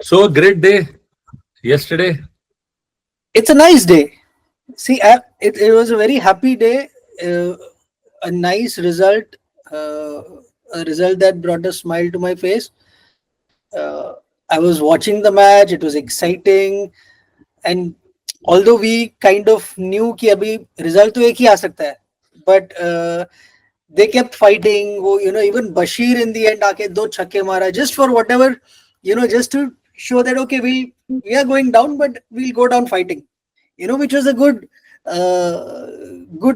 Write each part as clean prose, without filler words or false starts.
So a great day yesterday. It's a nice day. See, it was a very happy day. A nice result. A result that brought a smile to my face. I was watching the match. It was exciting, and although we kind of knew कि अभी result तो एक ही आ सकता है, but they kept fighting. वो even Bashir in the end आके दो छक्के मारा just for whatever, just to show that okay, we are going down, but we'll go down fighting. Which was a good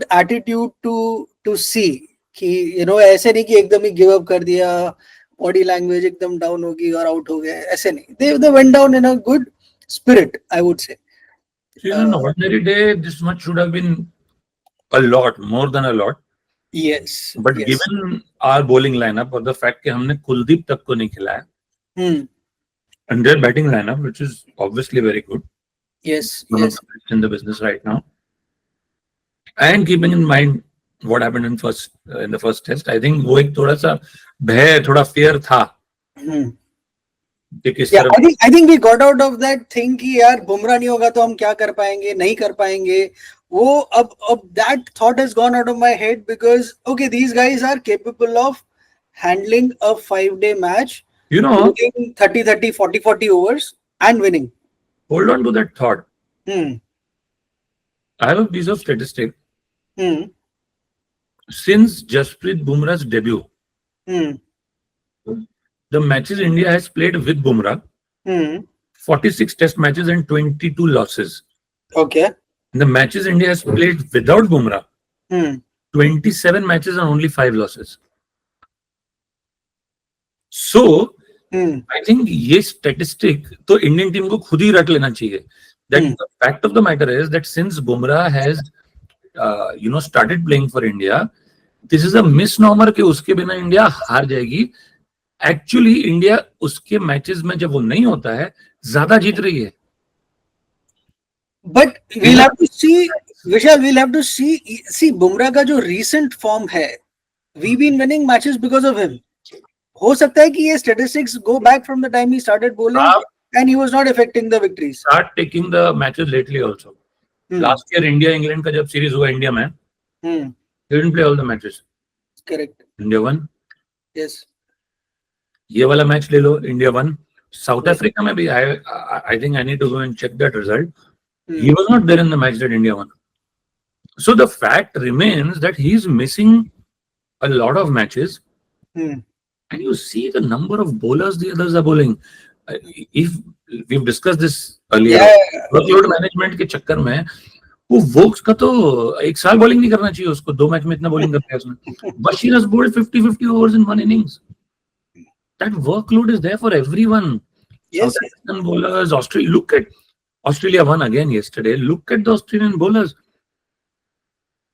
attitude to see. कि ऐसे नहीं कि एकदम ही गिव अप कर दिया, बॉडी लैंग्वेज एकदम डाउन होगी और आउट हो गए, ऐसे नहीं. They went down in a good spirit, I would say. In an ordinary day, this much should have been a lot, more than a lot. Yes. But yes. Given our bowling lineup or the fact कि हमने कुलदीप तक को नहीं खिलाया, and their batting lineup, which is obviously very good. Yes. One of the best in the business right now. And keeping in mind what happened in the first test, I think वो एक थोड़ा सा भय, थोड़ा fear था. Yeah, I think we got out of that thing कि यार बुमराह नहीं होगा तो हम क्या कर पाएंगे, नहीं कर पाएंगे. वो अब that thought has gone out of my head because okay, these guys are capable of handling a 5-day match, winning 30-30, 40-40 overs and winning. Hold on to that thought. I have a piece of statistic. Since Jasprit Bumrah's debut, the matches India has played with Bumrah, 46 test matches and 22 losses. Okay. The matches India has played without Bumrah, 27 matches and only 5 losses. So, I think ये statistic तो Indian team को खुद ही रट लेना चाहिए. That the fact of the matter is that since Bumrah has, started playing for India, this is a misnomer कि उसके बिना India हार जाएगी. Actually, India उसके matches में जब वो नहीं होता है, ज़्यादा जीत रही है. But we'll have to see, Vishal. We'll have to see Bumrah का जो recent form है. We've been winning matches because of him. हो सकता है कि ये statistics go back from the time he started bowling and he was not affecting the victories. Start taking the matches lately also. Last year India England का जब series हुआ India में, he didn't play all the matches. Correct. India won. Yes. ये वाला match ले लो, India won. South Africa में भी I think I need to go and check that result. He was not there in the match that India won. So the fact remains that he is missing a lot of matches. And you see the number of bowlers the others are bowling. If we've discussed this earlier, workload management के चक्कर में वो Woakes का तो एक साल bowling नहीं करना चाहिए उसको, 2 मैच में इतना बॉलिंग करता है उसने. Bashir has bowled 50 overs in one innings. That workload is there for everyone. Yes. South African bowlers, Australia won again yesterday. Look at the Australian bowlers.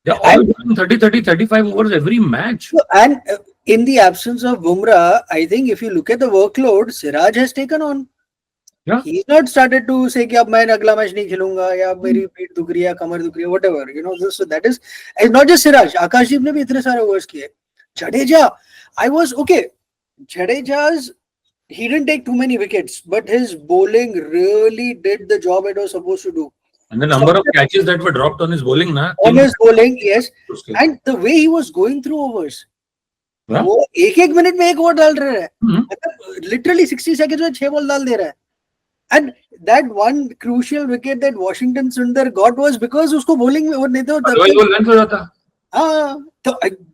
They're all bowling 30, 35 overs every match. And in the absence of Bumrah, I think if you look at the workload, Siraj has taken on. Yeah. He's not started to say कि अब मैं अगला match नहीं खेलूंगा या मेरी पीठ दुख रही है, कमर दुख रही है, whatever. So that is, it's not just Siraj. Akashdeep ने भी इतने सारे overs किए. Jadeja, Jadeja's, he didn't take too many wickets, but his bowling really did the job it was supposed to do. And the number of catches that were dropped on his bowling, yes. And the way he was going through overs. वो एक minute में एक over डाल रहा है, literally 60 seconds में 6 ball डाल दे रहा है. And that one crucial wicket that Washington Sundar got was because उसको bowling में वो नहीं तो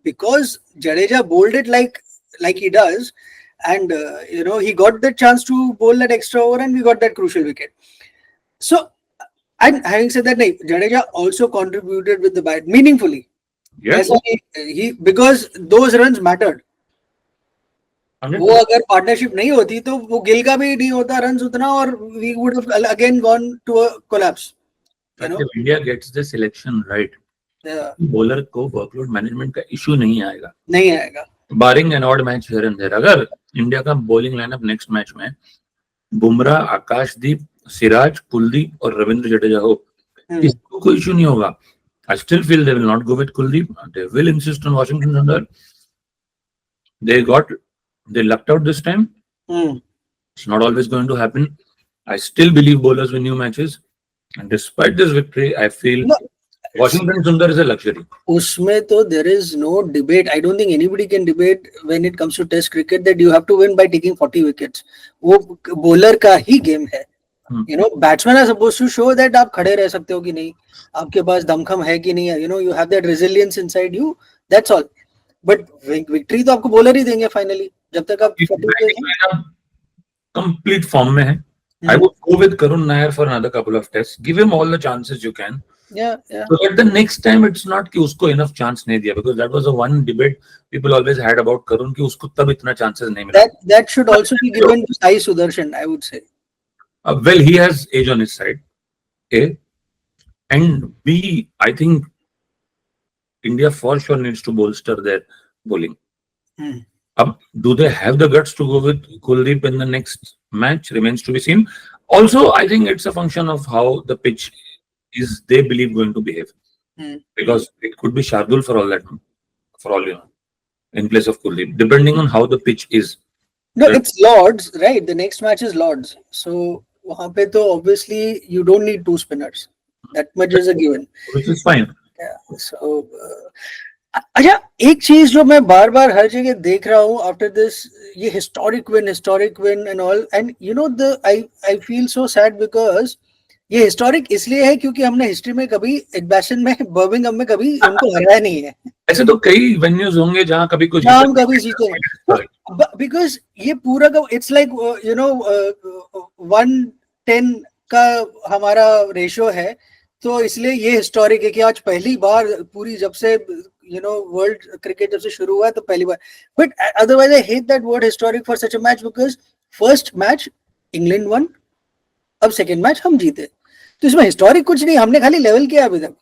because Jadeja bowled it like he does, and he got the chance to bowl that extra over and we got that crucial wicket. So, and having said that, Jadeja also contributed with the bat meaningfully. Yes. Because those runs mattered. वो अगर partnership नहीं होती तो वो गिल का भी नहीं होता रन्स उतना और we would have again gone to a collapse. If India gets the selection right, bowler को workload management का issue नहीं आएगा. Barring an odd match here and there. अगर इंडिया का bowling lineup next match में बुमराह, आकाशदीप, सिराज, कुलदीप और रविंद्र जडेजा हो, इसको कोई इशू नहीं होगा. I still feel they will not go with Kuldeep. They will insist on Washington Sundar. They lucked out this time. Hmm. It's not always going to happen. I still believe bowlers win new matches. And despite this victory, I feel No, Washington Sundar is a luxury. उसमें तो there is no debate. I don't think anybody can debate when it comes to Test cricket that you have to win by taking 40 wickets. वो bowler का ही game है. You know, batsmen are supposed to show that आप खड़े रह सकते हो कि नहीं, आपके पास दमखम है कि नहीं. You know, you have that resilience inside you. That's all. But victory तो आपको bowler ही देंगे finally. जब तक आप 40 wickets complete form में है. I would go with Karun Nair for another couple of tests. Give him all the chances you can. Yeah, yeah. So at the next time, it's not कि उसको enough chance नहीं दिया, because that was the one debate people always had about Karun कि उसको तब इतना chances नहीं मिला. That should also be given to Sai Sudarshan, I would say. Well, he has age on his side. A and B, I think India for sure needs to bolster their bowling. Do they have the guts to go with Kuldeep in the next match? Remains to be seen. Also, I think it's a function of how the pitch is, they believe, going to behave. Because it could be Shardul for all that, for all you know, in place of Kuldeep, depending on how the pitch is. No, it's Lords, right? The next match is Lords. So, वहाँ पे तो obviously you don't need two spinners. That much is a given. Which is fine. Yeah. So, अच्छा, एक चीज जो मैं बार बार हर जगह देख रहा हूँ after this, ये historic win and all, and you know I feel so sad because ये historic इसलिए है क्योंकि हमने हिस्ट्री में कभी एडबैशन में बर्मिंघम में कभी उनको हराया नहीं है. ऐसे तो कई वेन्यूज होंगे जहाँ कभी कुछ हम कभी जीते हैं, बिकॉज ये पूरा का इट्स लाइक यू नो 110 का हमारा रेशियो है, तो इसलिए ये हिस्टोरिक है कि आज पहली बार पूरी जब से you know वर्ल्ड क्रिकेट जब से शुरू हुआ है तो पहली बार. But otherwise I hate that word historic for such a match because first match England won, अब सेकंड मैच हम जीते, तो इसमें हिस्टोरिक कुछ नहीं, हमने खाली लेवल किया अभी तक.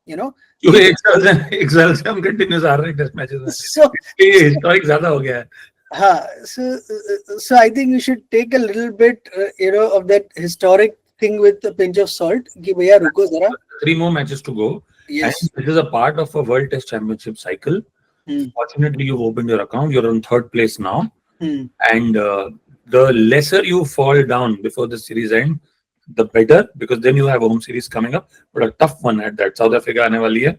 You know, एक साल से हम कंटिन्यूस आ रहे हैं टेस्ट मैचेस में, so ये हिस्टोरिक ज्यादा हो गया है. हाँ, so I think you should take a little bit you know of that historic thing with a pinch of salt कि भैया रुको जरा. 3 more matches to go. Yes. And this is a part of a World Test Championship cycle. Fortunately, you've opened your account. You're on 3rd place now. And the lesser you fall down before the series end, the better, because then you have home series coming up. But a tough one at that. South Africa aane wali hai.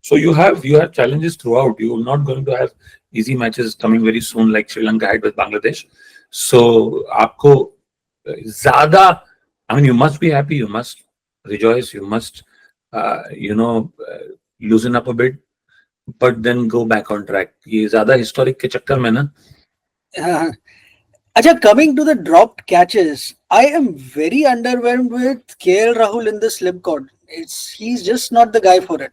So you have challenges throughout. You're not going to have easy matches coming very soon, like Sri Lanka had with Bangladesh. So aapko zyada, I mean, you must be happy. You must rejoice. You must loosen up a bit, but then go back on track. ये ज़्यादा historic के चक्कर में ना. अच्छा, coming to the dropped catches, I am very underwhelmed with KL Rahul in the slip cord. He's just not the guy for it.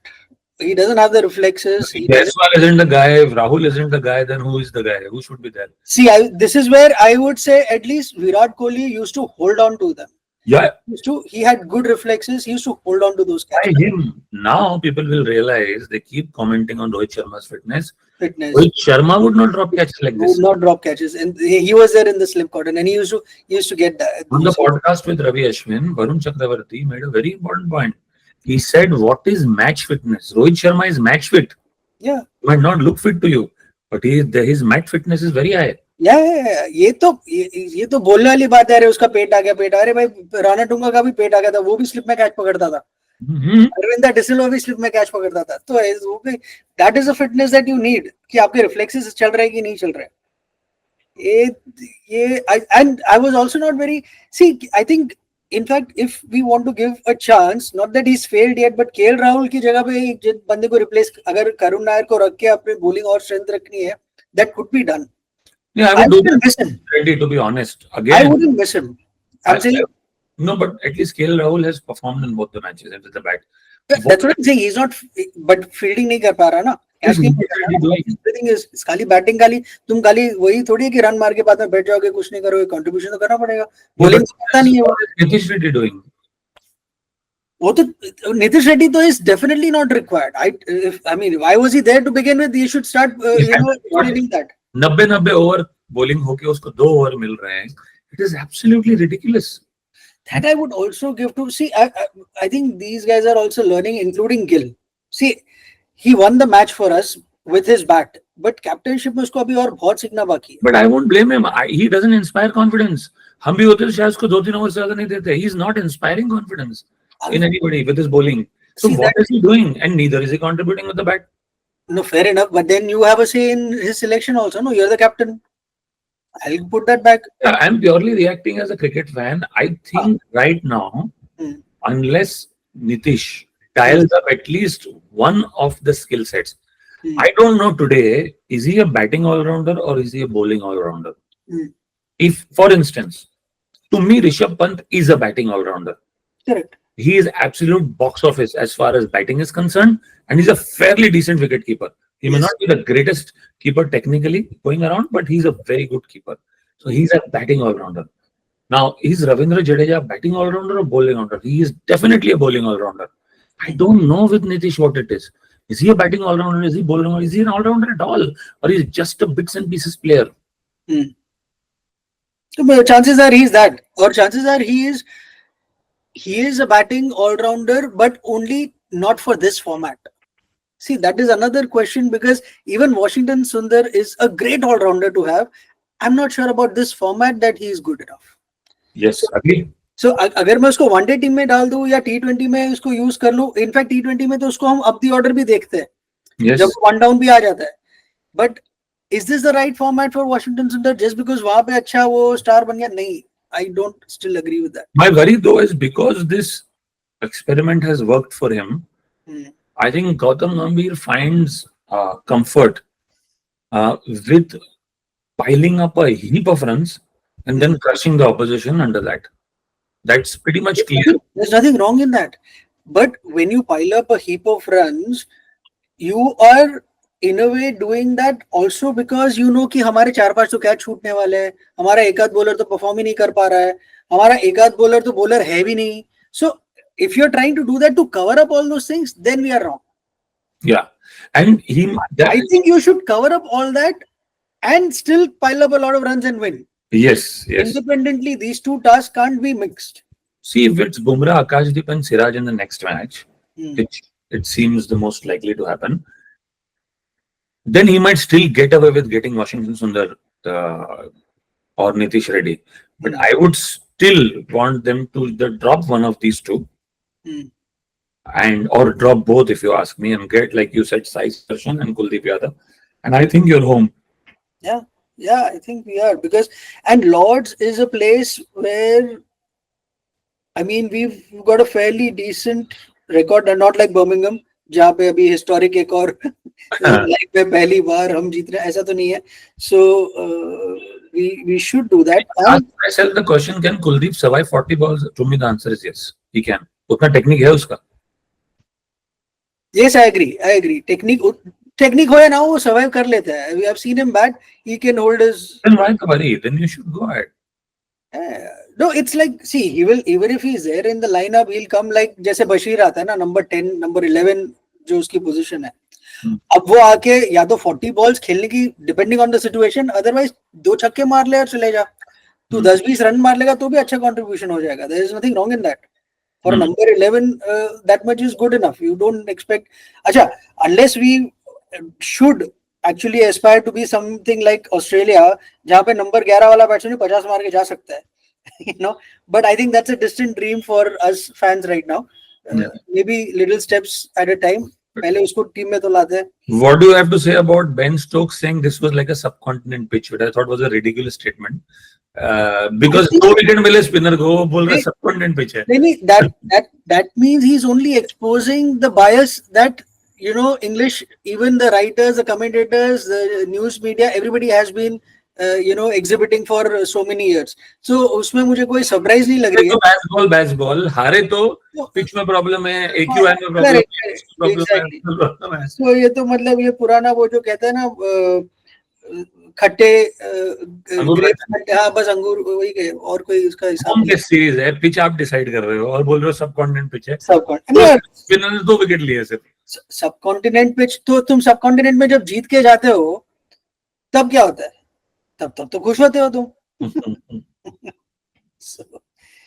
He doesn't have the reflexes. Jaiswal isn't the guy. If Rahul isn't the guy, then who is the guy? Who should be there? See, this is where I would say at least Virat Kohli used to hold on to them. Yeah, he had good reflexes. He used to hold on to those catches. By him, now people will realize, they keep commenting on Rohit Sharma's fitness. Rohit Sharma would not drop catches like this. Would not drop catches, and he was there in the slip cord, and he used to get that. On the podcast with Ravi Ashwin, Varun Chakravarti made a very important point. He said, "What is match fitness? Rohit Sharma is match fit. Yeah, he might not look fit to you, but his match fitness is very high." ये तो बोलने वाली बात है. अरे उसका पेट आ गया. अरे भाई, राणा टुंगा का भी पेट आ गया था, वो भी स्लिप में कैच पकड़ता था. अरविंद डिसिल्वा भी स्लिप में कैच पकड़ता था. तो that is a fitness that you need, कि आपके रिफ्लेक्सेस चल रहे हैं कि नहीं चल रहे. And I was also not very, see, I think in fact if we want to give a chance, not that he's failed yet, but KL Rahul की जगह पे एक बंदे को रिप्लेस, अगर करुण नायर को रख के अपनी बॉलिंग और स्ट्रेंथ रखनी है, that could be done. Yeah, I wouldn't miss him. Ready, to be honest. Again, I wouldn't miss him. No, but at least KL Rahul has performed in both the matches and with the bat. That's what I'm saying. He's not, but fielding नहीं कर पा रहा ना. Everything is खाली batting, खाली तुम खाली वही थोड़ी है कि रन मार के बाद में बैठ जाओगे, कुछ नहीं करोगे, कंट्रीब्यूशन तो करना पड़ेगा. बॉलिंग पता नहीं है वो. Nitish Reddy doing. वो तो Nitish Reddy तो is definitely not required. I mean, why was he there to begin with? You should start explaining that. 90 over bowling होके उसको 2 ओवर मिल रहे हैं. It is absolutely ridiculous. That I would also give to, see, I think these guys are also learning, including Gill. See, he won the match for us with his bat, but captainship में उसको अभी और बहुत सीखना बाकी है. But I won't blame him. He doesn't inspire confidence. हम भी होते तो शायद उसको 2-3 ओवर से ज्यादा नहीं देते. He's not inspiring confidence in anybody with his bowling. So See, what is he doing? And neither is he contributing with the bat. No, fair enough. But then you have a say in his selection also. No, you're the captain. I'll put that back. Yeah, I'm purely reacting as a cricket fan. I think right now, unless Nitish dials up at least one of the skill sets, I don't know today, is he a batting all-rounder or is he a bowling all-rounder? If, for instance, to me, Rishabh Pant is a batting all-rounder. Correct. He is absolute box office as far as batting is concerned, and he's a fairly decent wicket keeper. He may not be the greatest keeper technically going around, but he's a very good keeper. So he's a batting all-rounder. Now, is Ravindra Jadeja a batting all-rounder or bowling all-rounder? He is definitely a bowling all-rounder. I don't know with Nitish what it is. Is he a batting all-rounder? Is he bowling all-rounder? Is he an all-rounder at all? Or is he just a bits and pieces player? So, chances are he's that. Or chances are he is a batting all-rounder, but only not for this format. See, that is another question, because even Washington Sundar is a great all-rounder to have. I'm not sure about this format that he is good enough. Yes, agree. So अगर मैं उसको one day team में डाल दूं या T20 में उसको use कर लूं, इनफैक्ट T20 में तो उसको हम अप द ऑर्डर भी देखते हैं, जब वन डाउन भी आ जाता है. But is this the right format for Washington सुंदर जस्ट बिकॉज वहां पे अच्छा वो स्टार बन गया? नहीं, I don't still agree with that. My worry though is because this experiment has worked for him, I think Gautam Gambhir finds comfort with piling up a heap of runs and then crushing the opposition under that. That's pretty much clear. There's nothing wrong in that. But when you pile up a heap of runs, you are in a way doing that also because you know कि हमारे 4-5 तो catch छूटने वाले हैं, हमारा एक आध bowler तो परफॉर्म ही नहीं कर पा रहा है, हमारा एक आध बॉलर तो बॉलर है भी नहीं. So if you're trying to do that to cover up all those things, then we are wrong. Yeah. And I think you should cover up all that and still pile up a lot of runs and win. Yes. Independently, these two tasks can't be mixed. See, if it's Bumrah, Akashdeep and Siraj in the next match, which it seems the most likely to happen, then he might still get away with getting Washington Sundar or Nitish Reddy. But I would still want them to either drop one of these two and or drop both, if you ask me, and get, like you said, Sai Sudarshan and Kuldeep Yadav. And I think you're home. Yeah, I think we are, because and Lords is a place where, I mean, we've got a fairly decent record, and not like Birmingham, जहाँ पे अभी historic एक और life में पहली बार हम जीत रहे हैं, ऐसा तो नहीं है. So we should do that. Ask myself the question: can Kuldeep survive 40 balls? To me, the answer is yes. He can. उतना technique है उसका. Yes, I agree. Technique हो या ना हो, survive कर लेता है. We have seen him bat. He can hold his. Then why the worry? Then you should go ahead. No, it's like, see, he will, even if he's there in the lineup, he'll come like जैसे बशीर आता है ना, number 10, number 11 जो उसकी position है. अब वो आके या तो 40 balls खेलने की, depending on the situation, otherwise 2 छक्के मार ले और चले जा. तू 10-20 रन मार लेगा तो भी अच्छा contribution हो जाएगा. There is nothing wrong in that. For number 11, that much is good enough. You don't expect. अच्छा, unless we should actually aspire to be something like Australia, जहाँ पे number 11 वाला बैट्समैन 50 मार के जा सकता है. You know, but I think that's a distant dream for us fans right now. Maybe little steps at a time. पहले उसको टीम में तो लाते हैं. What do you have to say about Ben Stokes saying this was like a subcontinent pitch, which I thought was a ridiculous statement? Because no wicket मिले spinner को, वो बोल रहा subcontinent pitch है. नहीं, that means he's only exposing the bias that, you know, English, even the writers, the commentators, the news media, everybody has been you know, exhibiting for so many years. So उसमें मुझे कोई surprise नहीं लग रही है. Bazball हारे तो pitch में problem है, AQI में problem है. So ये तो मतलब ये पुराना वो जो कहते हैं ना, खट्टे हाँ बस अंगूर वही के, और कोई इसका हिसाब नहीं. सीरीज है, पिच आप डिसाइड कर रहे हो और बोल रहे हो सबकॉन्टिनेंट पिच है. स्पिनर ने 2 विकेट लिए सिर्फ. सबकॉन्टिनेंट पिच तो तुम सबकॉन्टिनेंट में जब जीत के जाते हो तब क्या होता है? तब तो खुश होते हो तुम.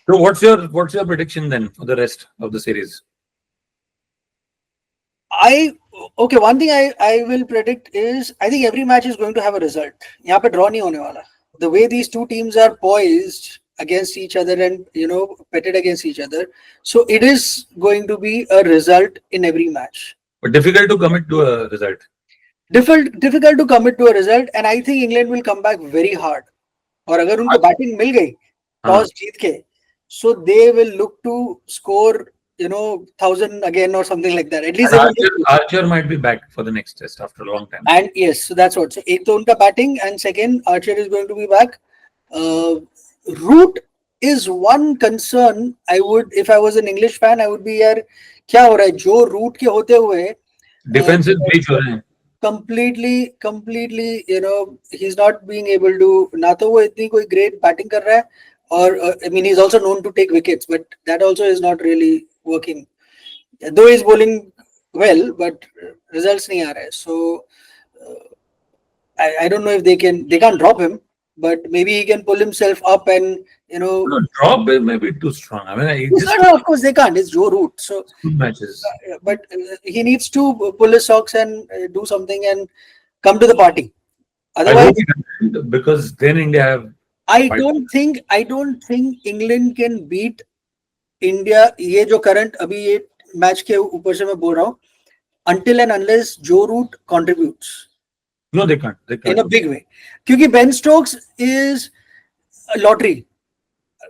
So what's your prediction then for the rest of the series? I okay. One thing I will predict is I think every match is going to have a result. यहाँ पे draw नहीं होने वाला. The way these two teams are poised against each other and pitted against each other, so it is going to be a result in every match. But difficult to commit to a result. Difficult to commit to a result, and I think England will come back very hard. और अगर उनको batting मिल गई toss जीत के, so they will look to score 1,000 again or something like that. At least Archer might be back for the next test after a long time. And yes, so that's what. So एक तो उनका batting and second Archer is going to be back. Root is one concern. I would, if I was an English fan, I would be यार क्या हो रहा है जो Root के होते हुए defensive breach हो रहे हैं. completely he's not being able to, ना तो वो इतनी कोई great batting कर रहा है, or I mean he's also known to take wickets, but that also is not really working, though he's bowling well, but results नहीं आ रहे. So I don't know if they can't drop him, but maybe he can pull himself up and No, drop may be too strong. I mean, of course they can't. It's Joe Root, so matches. But he needs to pull his socks and do something and come to the party. Otherwise, because then India have. I don't think England can beat India. ये जो current अभी ये match के ऊपर से मैं बोल रहा हूँ, until and unless Joe Root contributes. No, they can't. In a big way. क्योंकि Ben Stokes is a lottery.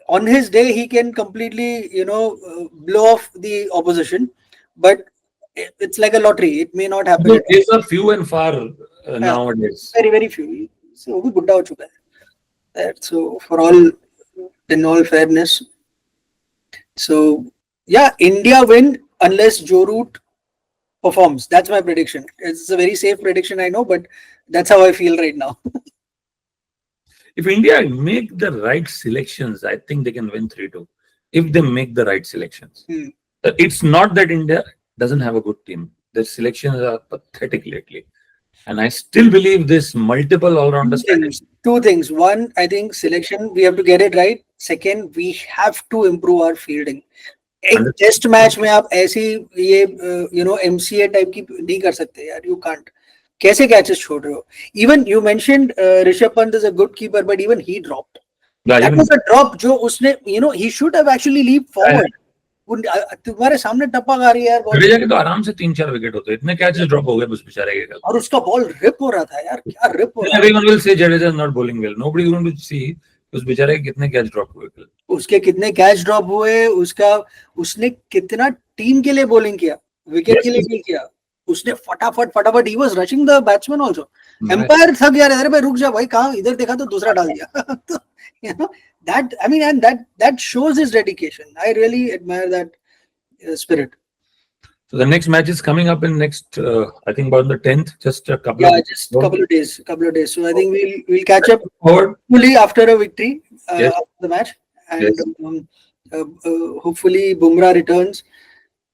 On his day, he can completely, blow off the opposition, but it's like a lottery. It may not happen. These are few and far nowadays. Very, very few. So, in all fairness. So, yeah, India win unless Joe Root performs. That's my prediction. It's a very safe prediction, I know, but that's how I feel right now. If India make the right selections, I think they can win 3-2. If they make the right selections. It's not that India doesn't have a good team. Their selections are pathetic lately. And I still believe this multiple all-rounder strategy. Two things. One, I think selection, we have to get it right. Second, we have to improve our fielding. एक test match में आप ऐसी ये MCA type की नहीं कर सकते यार. You can't. कैसे कैचेस छोड़ रहे हो? Even you mentioned Rishabh Pant is a good keeper, but even he dropped. That was a drop जो उसने he should have actually leaped forward. तुम्हारे सामने टप्पा खा रही है यार. जडेजा के तो आराम से 3-4 विकेट होते हैं. इतने कैचेस ड्रॉप हो गए उस बेचारे के. और उसका बॉल रिप हो रहा था यार. क्या रिप हो रहा है. Everyone will say Jadeja is not bowling well. Nobody is going to see उस बेचारे के कितने कैच ड्रॉप हुए. उसके कितने कैच ड्रॉप हुए, उसने कितना टीम के लिए बॉलिंग किया, विकेट के लिए नहीं किया. उसने फटाफट ही was rushing the batsman also. Umpire थक गया. अरे भाई रुक जा भाई, कहां इधर देखा तो दूसरा डाल दिया. तो that I mean, and that shows his dedication. I really admire that spirit. So the next match is coming up in next I think about the 10th, just a couple of days. So I think we'll catch up hopefully after a victory after the match, and hopefully Bumrah returns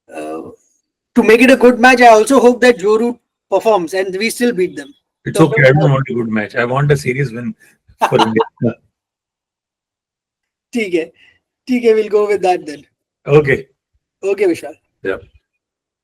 to make it a good match. I also hope that Joe Root performs and we still beat them. It's okay. I don't want a good match. I want a series win for India. ठीक है, we'll go with that then. Okay, Vishal. Yeah.